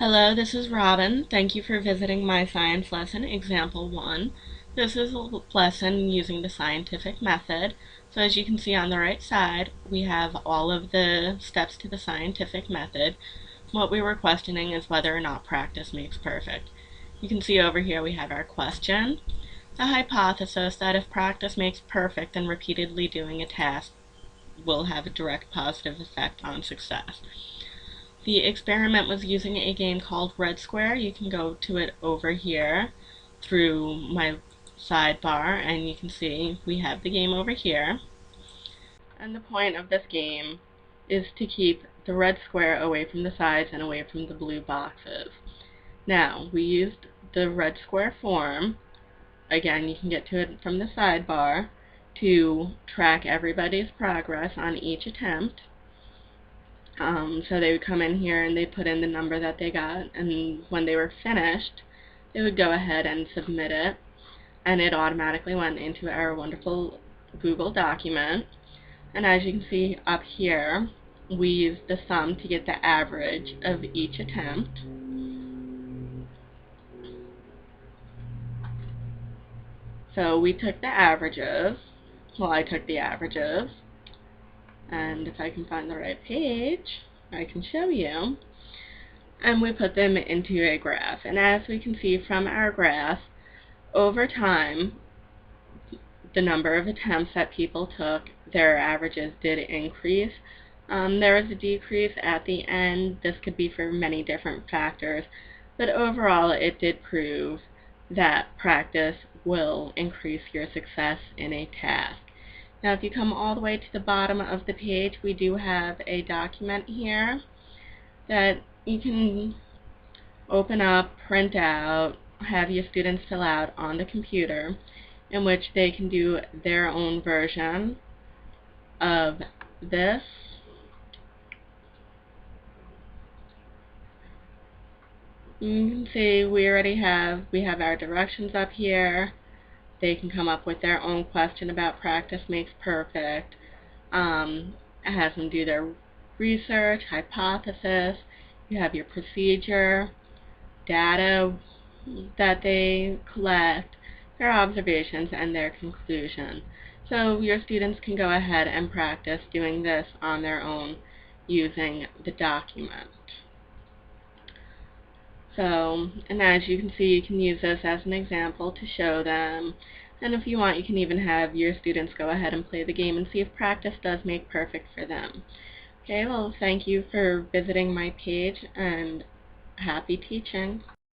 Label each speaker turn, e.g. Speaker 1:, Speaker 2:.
Speaker 1: Hello, this is Robin. Thank you for visiting my science lesson, example 1. This is a lesson using the scientific method. So as you can see on the right side, we have all of the steps to the scientific method. What we were questioning is whether or not practice makes perfect. You can see over here we have our question, the hypothesis that if practice makes perfect, then repeatedly doing a task will have a direct positive effect on success. The experiment was using a game called Red Square. You can go to it over here through my sidebar, and you can see we have the game over here. And the point of this game is to keep the red square away from the sides and away from the blue boxes. Now, we used the red square form. Again, you can get to it from the sidebar to track everybody's progress on each attempt. So they would come in here and they put in the number that they got, and when they were finished, they would go ahead and submit it, and it automatically went into our wonderful Google document. And as you can see up here, we used the sum to get the average of each attempt. So we took the averages. Well, I took the averages, and if I can find the right page, I can show you. And we put them into a graph. And as we can see from our graph, over time, the number of attempts that people took, their averages did increase. There was a decrease at the end. This could be for many different factors, but overall it did prove that practice will increase your success in a task. Now if you come all the way to the bottom of the page, we do have a document here that you can open up, print out, have your students fill out on the computer, in which they can do their own version of this. You can see we have our directions up here. They can come up with their own question about practice makes perfect. It has them do their research, hypothesis. You have your procedure, data that they collect, their observations, and their conclusion. So your students can go ahead and practice doing this on their own using the document. So, and as you can see, you can use this as an example to show them. And if you want, you can even have your students go ahead and play the game and see if practice does make perfect for them. Okay, well, thank you for visiting my page, and happy teaching.